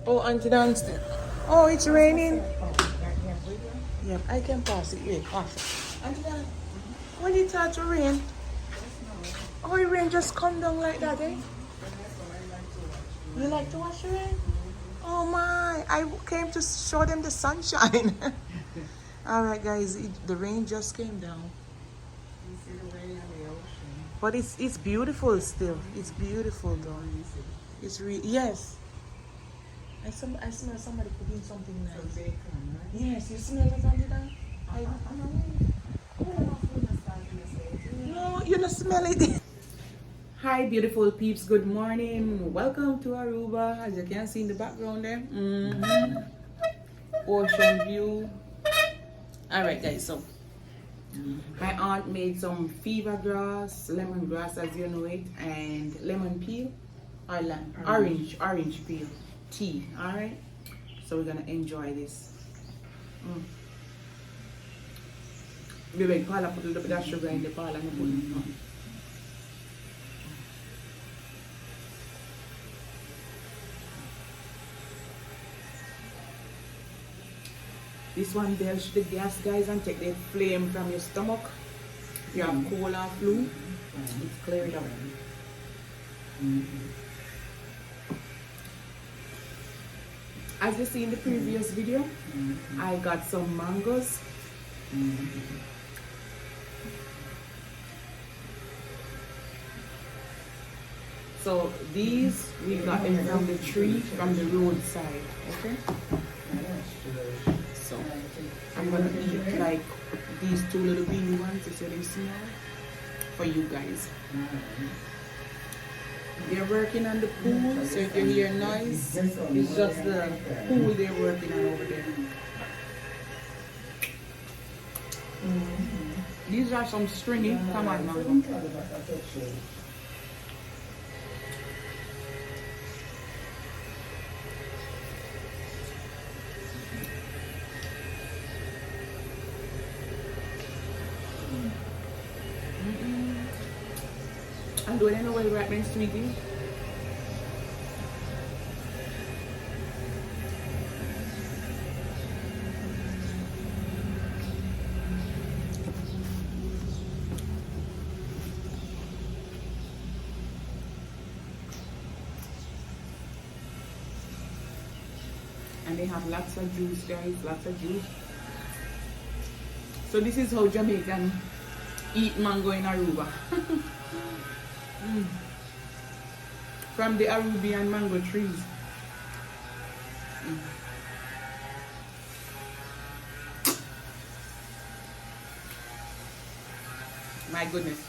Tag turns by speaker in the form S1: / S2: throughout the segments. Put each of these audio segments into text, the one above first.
S1: Oh, Auntie downstairs. Oh, it's raining. Yep, I can pass it. Wait, pass it. Auntie Dan, when it start to rain? Oh, it rain just come down like that, eh? You like to watch the rain? Oh my, I came to show them the sunshine. Alright guys, the rain just came down.
S2: You see the rain on the ocean.
S1: But it's beautiful still. It's beautiful though. It's yes. I smell somebody cooking something nice.
S2: Bacon, right?
S1: Yes, you smell it, Auntie Dan? No, you don't smell it. Hi beautiful peeps, good morning. Welcome to Aruba. As you can see in the background there. Ocean view. Alright guys, so my aunt made some fever grass, lemongrass as you know it, and lemon peel or orange peel tea. Alright, so we're gonna enjoy this. Baby, Paula put a little bit of sugar in the Paula and put it on. This one belch the gas, guys, and take the flame from your stomach. If you have cold or flu, it's cleared out. As you see in the previous video, I got some mangoes. So these we got them from the tree, from the roadside. Okay. So I'm gonna eat like these two little beanie ones, you see them small, for you guys. They're working on the pool, so if you hear noise, it's just the pool they're working on over there. These are some stringy. Come on, mango. And do you know where right now, sweetie? And they have lots of juice, guys, lots of juice. So this is how Jamaican eat mango in Aruba. From the Arubian mango trees. My goodness.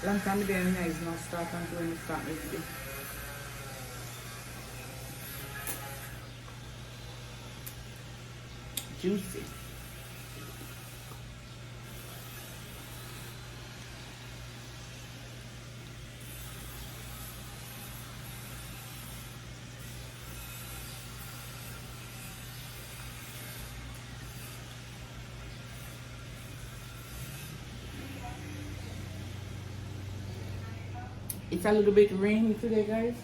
S1: Long time ago, is now start until when we start my video. Juicy. It's a little bit rainy today, guys.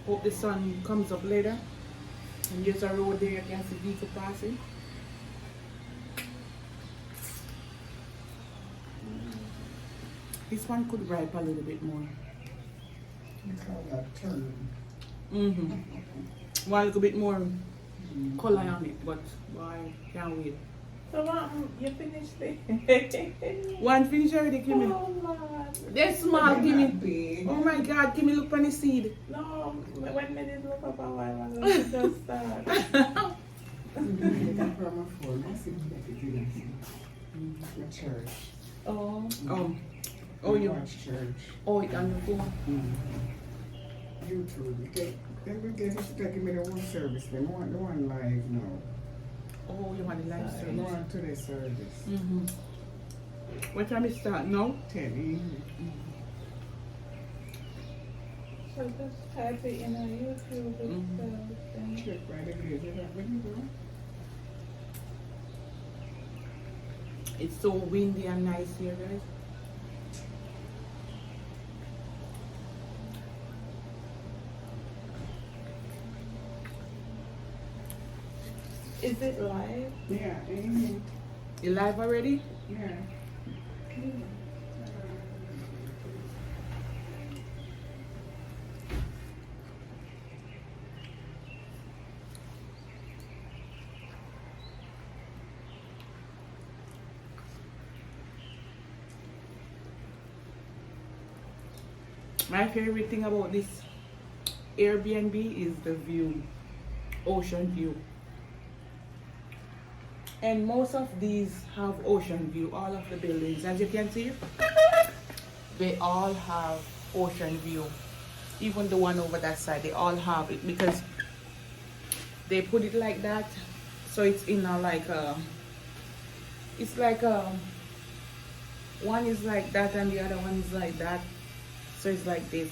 S1: Hope the sun comes up later. And there's a road there, you can see people passing. This one could ripe a little bit more. One little bit more color on it, but boy, can't wait.
S2: So you finished it?
S1: One finish already, Kimmy.
S2: Oh man.
S1: They're small, Kimmy. Oh my God, Kimmy, look on the seed.
S2: No, when I did look up a while ago, it just started.
S1: Church.
S2: Oh.
S1: Oh, you
S2: watch church.
S1: Oh, it's on the phone.
S2: YouTube. They will get us taking me to one service. They want the one live now.
S1: Oh, you want the live
S2: They
S1: service?
S2: want to the service.
S1: What time it start now?
S2: 10 evening. So just type it in on YouTube. Check right again. Is that what you do?
S1: It's so windy and nice here, guys.
S2: Is it live?
S3: Yeah, amen.
S1: You live already?
S3: Yeah.
S1: My favorite thing about this Airbnb is the view, ocean view. And most of these have ocean view, all of the buildings. As you can see, they all have ocean view. Even the one over that side, they all have it because they put it like that. So it's in a like a, it's like a, one is like that and the other one is like that. So it's like this.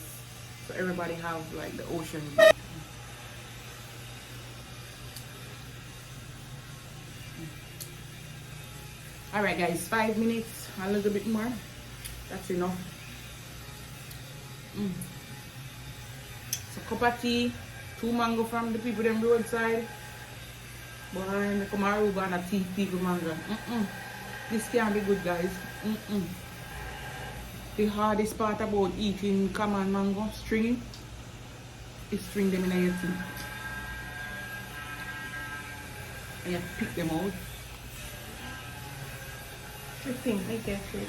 S1: So everybody have like the ocean view. Alright guys, 5 minutes, a little bit more. That's enough. So cup of tea, 2 mango from the people them roadside. But I come Aruba and a tea people mango. This can't be good guys. The hardest part about eating common mango, string, is string them in your teeth. And you pick them out.
S2: I think I get it.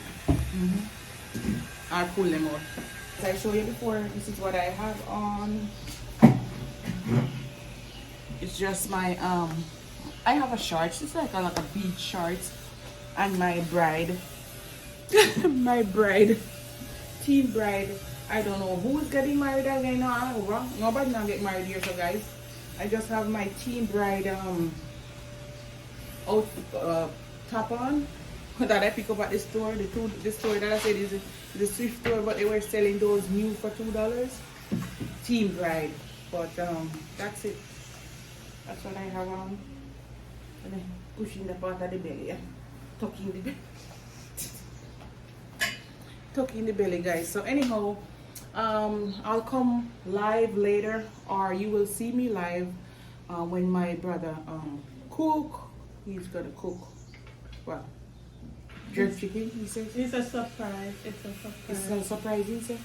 S1: I'll pull them out. As I showed you before, this is what I have on. It's just my I have a shorts. It's like a beach shorts, and my bride, my bride, teen bride. I don't know who's getting married again now. Aruba. Nobody now get married here, so guys. I just have my teen bride out top on that I pick up at the store. The store that I said is the thrift store, but they were selling those new for $2. Teen bride, but that's it. That's what I have on. And then pushing the part of the belly, yeah. Tucking the belly. Tucking the belly, guys. So anyhow, I'll come live later, or you will see me live when my brother cook. He's gonna cook. Well, jerk chicken, he says.
S2: It's a surprise. It's a surprise.
S1: It's a surprise, he said?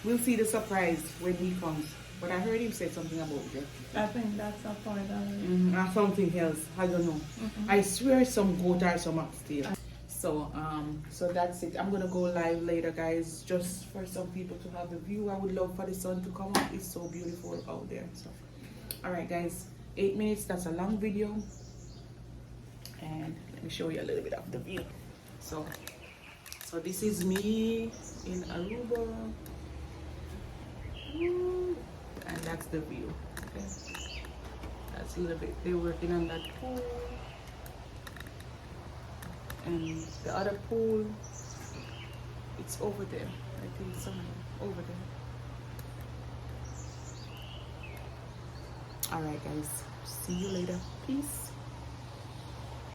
S1: We'll see the surprise when he comes. But I heard him say something about jerk chicken.
S2: I think that's a part of it.
S1: Or something else. I don't know. I swear some goat or some oxtail. So so that's it. I'm gonna go live later, guys, just for some people to have the view. I would love for the sun to come up. It's so beautiful out there. So alright guys, 8 minutes. That's a long video, and let me show you a little bit of the view. So this is me in Aruba, and that's the view. Okay, that's a little bit. They're working on that pool, and the other pool, it's over there. I think somewhere over there. Alright guys, see you later. Peace.